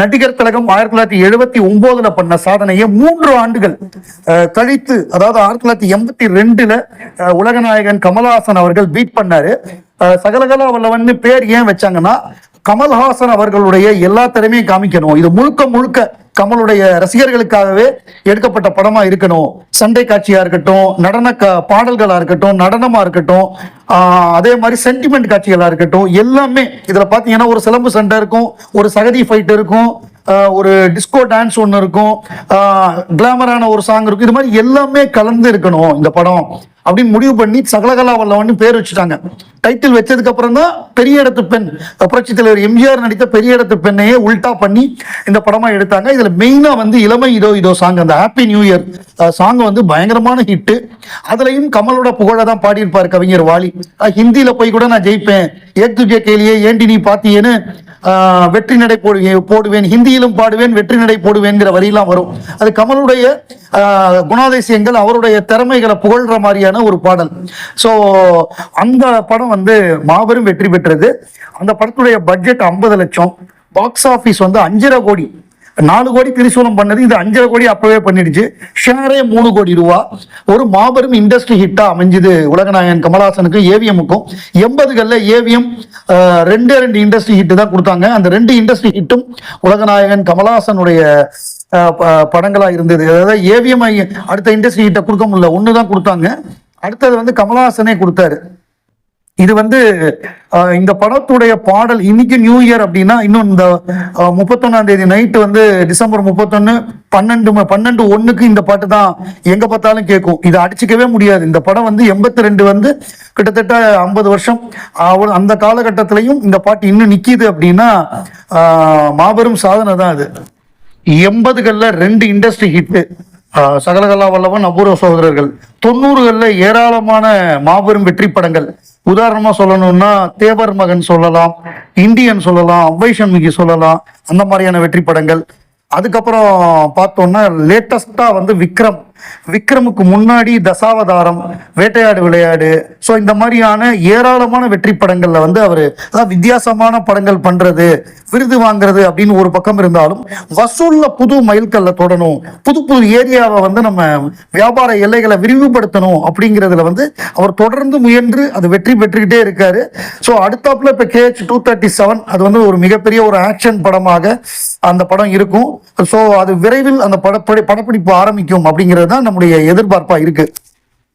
நடிகர் திலகம் 1979 பண்ண சாதனையை 3 ஆண்டுகள் கழித்து, அதாவது 1982 உலகநாயகன் கமல்ஹாசன் அவர்கள் பீட் பண்ணாரு. சகலகலா வல்லவன் பேர் ஏன் வச்சாங்கன்னா, கமல்ஹாசன் அவர்களுடைய எல்லா திறமையும் காமிக்கணும், இது முழுக்க முழுக்க கமலுடைய ரசிகர்களுக்காகவே எடுக்கப்பட்ட படமா இருக்கணும். சண்டை காட்சியா இருக்கட்டும், நடன பாடல்களா இருக்கட்டும், நடனமா இருக்கட்டும், அதே மாதிரி சென்டிமெண்ட் காட்சிகளா இருக்கட்டும், எல்லாமே இதுல பாத்தீங்கன்னா ஒரு சிலம்பு சண்டை இருக்கும், ஒரு சகதி ஃபைட் இருக்கும், ஒரு டிஸ்கோ டான்ஸ் ஒன்று இருக்கும், கிளாமரான ஒரு சாங் இருக்கும். இது மாதிரி எல்லாமே கலந்து இருக்கணும் இந்த படம் அப்படின்னு முடிவு பண்ணி சகலகலா வல்லவன் பேர் வச்சுட்டாங்க. டைட்டில் வச்சதுக்கு அப்புறம் தான் பெரிய இடத்து பெண், புரட்சி தலைவர் எம்ஜிஆர் நடித்த பெரிய இடத்து பெண்ணையே உல்டா பண்ணி இந்த படமா எடுத்தாங்க. இதுல மெயினா வந்து இளமை இதோ இதோ சாங், அந்த ஹாப்பி நியூ இயர் சாங் வந்து பயங்கரமான ஹிட்டு. அதுலயும் கமலோட புகழ தான் பாடியிருப்பார் கவிஞர் வாலி. ஹிந்தியில போய் கூட நான் ஜெயிப்பேன், ஏக் துஜே கேலியே ஏண்டி நீ பாத்தியேன்னு வெற்றி நடை போடுவேன், ஹிந்தியிலும் பாடுவேன், வெற்றி நடை போடுவேன்ங்கிற வரியெல்லாம் வரும். அது கமலுடைய குணாதிசயங்கள், அவருடைய திறமைகளை புகழ்ற மாதிரியான ஒரு பாடல். ஸோ அந்த படம் வந்து மாபெரும் வெற்றி பெற்றது. அந்த படத்துடைய பட்ஜெட் 50 லட்சம், பாக்ஸ் ஆஃபீஸ் வந்து 5.5 கோடி. 4 கோடி திரிசூலம் பண்ணது, இது 5.5 கோடி அப்பவே பண்ணிடுச்சு. ஷேரே 3 கோடி ரூபா. ஒரு மாபெரும் இண்டஸ்ட்ரி ஹிட்டா அமைஞ்சது உலகநாயகன் கமல்ஹாசனுக்கு, ஏவிஎம்முக்கும். 80களில் ஏவிஎம் 2 இண்டஸ்ட்ரி ஹிட் தான் கொடுத்தாங்க. அந்த 2 இண்டஸ்ட்ரி ஹிட்டும் உலகநாயகன் கமல்ஹாசனுடைய படங்களா இருந்தது. அதாவது ஏவிஎம் அடுத்த இண்டஸ்ட்ரி ஹிட்டை கொடுக்க முடியல, 1 தான் கொடுத்தாங்க. அடுத்தது வந்து கமல்ஹாசனே கொடுத்தாரு. இது வந்து இந்த படத்துடைய பாடல் இன்னைக்கு நியூ இயர் அப்படின்னா, இன்னும் இந்த 31ஆம் தேதி நைட்டு வந்து டிசம்பர் 31 12/1 இந்த பாட்டு தான் எங்க பார்த்தாலும் கேட்கும். இதை அடிச்சுக்கவே முடியாது. இந்த படம் வந்து 82 வந்து கிட்டத்தட்ட 50 வருஷம். அந்த காலகட்டத்திலையும் இந்த பாட்டு இன்னும் நிக்கிது அப்படின்னா மாபெரும் சாதனை தான் அது. 80களில் 2 இண்டஸ்ட்ரி ஹிட்டு, சகலகலா வல்லவன், அபூர்வ சகோதரர்கள். 90களில் ஏராளமான மாபெரும் வெற்றி படங்கள். உதாரணமா சொல்லணும்னா தேவர் மகன் சொல்லலாம், இந்தியன் சொல்லலாம், அவ்வை சண்முகி சொல்லலாம், அந்த மாதிரியான வெற்றி படங்கள். அதுக்கப்புறம் பார்த்தோம்னா லேட்டஸ்டா வந்து விக்ரமுக்கு முன்னாடி தசாவதாரம், வேட்டையாடு விளையாடு. ஸோ இந்த மாதிரியான ஏராளமான வெற்றி படங்கள்ல வந்து அவர் வித்தியாசமான படங்கள் பண்றது, விருது வாங்குறது அப்படின்னு ஒரு பக்கம் இருந்தாலும், வசூல்ல புது மைல்கல்ல தொடணும், புது ஏரியாவை வந்து நம்ம வியாபார எல்லைகளை விரிவுபடுத்தணும் அப்படிங்கிறதுல வந்து அவர் தொடர்ந்து முயன்று அது வெற்றி பெற்றுக்கிட்டே இருக்காரு. ஸோ அடுத்தாப்புல இப்போ KH-237 அது வந்து ஒரு மிகப்பெரிய ஒரு ஆக்ஷன் படமாக அந்த படம் இருக்கும். ஸோ அது விரைவில் அந்த படப்பிடிப்பு ஆரம்பிக்கும் அப்படிங்கிறது தான் நம்முடைய எதிர்பார்ப்பா இருக்கு.